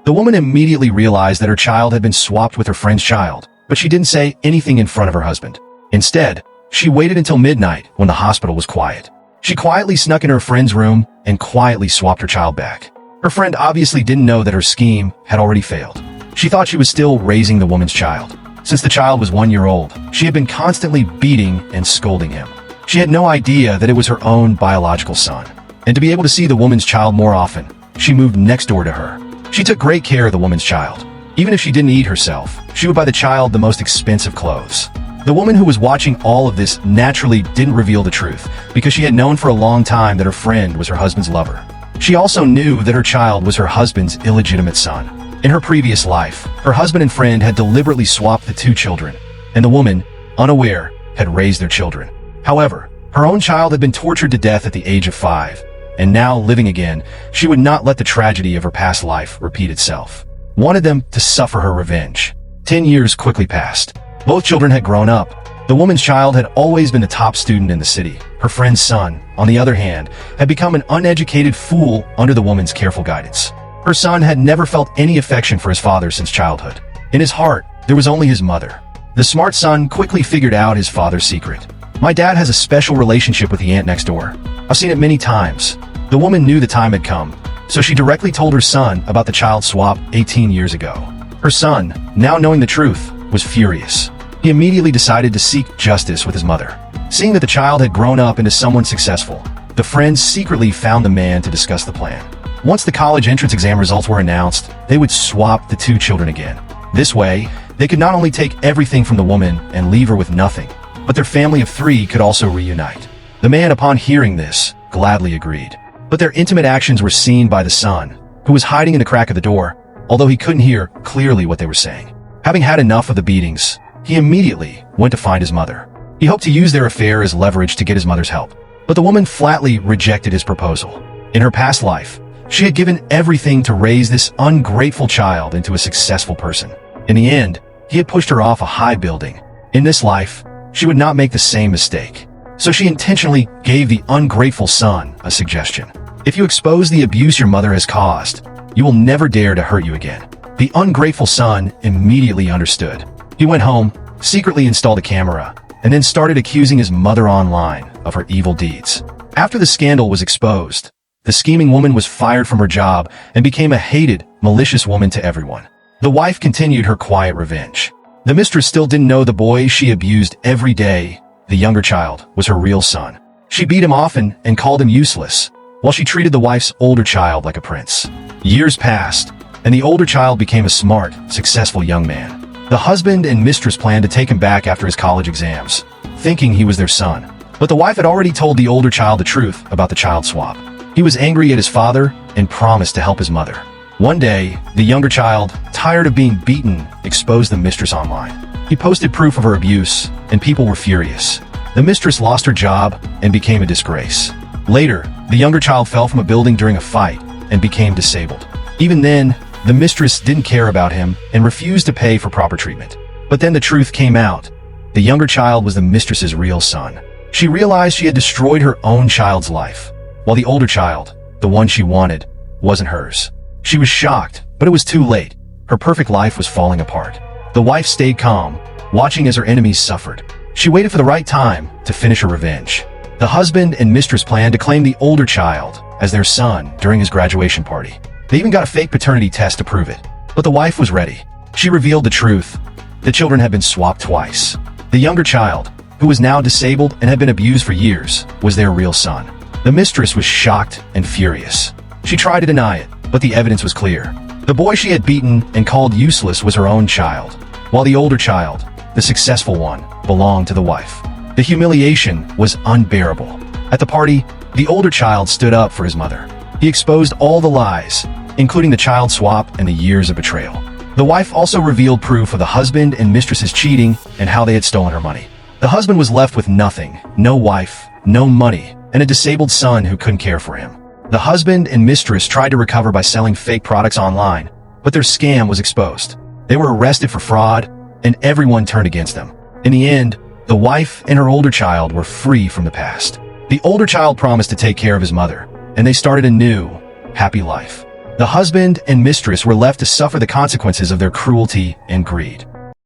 The woman immediately realized that her child had been swapped with her friend's child, but she didn't say anything in front of her husband. Instead, she waited until midnight when the hospital was quiet. She quietly snuck in her friend's room and quietly swapped her child back. Her friend obviously didn't know that her scheme had already failed. She thought she was still raising the woman's child. Since the child was 1 year old, she had been constantly beating and scolding him. She had no idea that it was her own biological son. And to be able to see the woman's child more often, she moved next door to her. She took great care of the woman's child. Even if she didn't eat herself, she would buy the child the most expensive clothes. The woman who was watching all of this naturally didn't reveal the truth because she had known for a long time that her friend was her husband's lover. She also knew that her child was her husband's illegitimate son. In her previous life, her husband and friend had deliberately swapped the two children, and the woman, unaware, had raised their children. However, her own child had been tortured to death at the age of 5, and now, living again, she would not let the tragedy of her past life repeat itself. Wanted them to suffer her revenge. 10 years quickly passed. Both children had grown up. The woman's child had always been the top student in the city. Her friend's son, on the other hand, had become an uneducated fool under the woman's careful guidance. Her son had never felt any affection for his father since childhood. In his heart, there was only his mother. The smart son quickly figured out his father's secret. My dad has a special relationship with the aunt next door. I've seen it many times. The woman knew the time had come, so she directly told her son about the child swap 18 years ago. Her son, now knowing the truth, was furious. He immediately decided to seek justice with his mother. Seeing that the child had grown up into someone successful, the friends secretly found the man to discuss the plan. Once the college entrance exam results were announced, they would swap the two children again. This way, they could not only take everything from the woman and leave her with nothing, but their family of 3 could also reunite. The man, upon hearing this, gladly agreed. But their intimate actions were seen by the son, who was hiding in the crack of the door, although he couldn't hear clearly what they were saying. Having had enough of the beatings, he immediately went to find his mother. He hoped to use their affair as leverage to get his mother's help, but the woman flatly rejected his proposal. In her past life, she had given everything to raise this ungrateful child into a successful person. In the end, he had pushed her off a high building. In this life, she would not make the same mistake. So she intentionally gave the ungrateful son a suggestion. If you expose the abuse your mother has caused, you will never dare to hurt you again. The ungrateful son immediately understood. He went home, secretly installed a camera, and then started accusing his mother online of her evil deeds. After the scandal was exposed, the scheming woman was fired from her job and became a hated, malicious woman to everyone. The wife continued her quiet revenge. The mistress still didn't know the boy she abused every day, the younger child, was her real son. She beat him often and called him useless, while she treated the wife's older child like a prince. Years passed, and the older child became a smart, successful young man. The husband and mistress planned to take him back after his college exams, thinking he was their son. But the wife had already told the older child the truth about the child swap. He was angry at his father and promised to help his mother. One day, the younger child, tired of being beaten, exposed the mistress online. He posted proof of her abuse, and people were furious. The mistress lost her job and became a disgrace. Later, the younger child fell from a building during a fight and became disabled. Even then, the mistress didn't care about him and refused to pay for proper treatment. But then the truth came out. The younger child was the mistress's real son. She realized she had destroyed her own child's life, while the older child, the one she wanted, wasn't hers. She was shocked, but it was too late. Her perfect life was falling apart. The wife stayed calm, watching as her enemies suffered. She waited for the right time to finish her revenge. The husband and mistress planned to claim the older child as their son during his graduation party. They even got a fake paternity test to prove it. But the wife was ready. She revealed the truth. The children had been swapped twice. The younger child, who was now disabled and had been abused for years, was their real son. The mistress was shocked and furious. She tried to deny it, but the evidence was clear. The boy she had beaten and called useless was her own child, while the older child, the successful one, belonged to the wife. The humiliation was unbearable. At the party, the older child stood up for his mother. He exposed all the lies, including the child swap and the years of betrayal. The wife also revealed proof of the husband and mistress's cheating and how they had stolen her money. The husband was left with nothing, no wife, no money, and a disabled son who couldn't care for him. The husband and mistress tried to recover by selling fake products online, but their scam was exposed. They were arrested for fraud, and everyone turned against them. In the end, the wife and her older child were free from the past. The older child promised to take care of his mother, and they started a new, happy life. The husband and mistress were left to suffer the consequences of their cruelty and greed.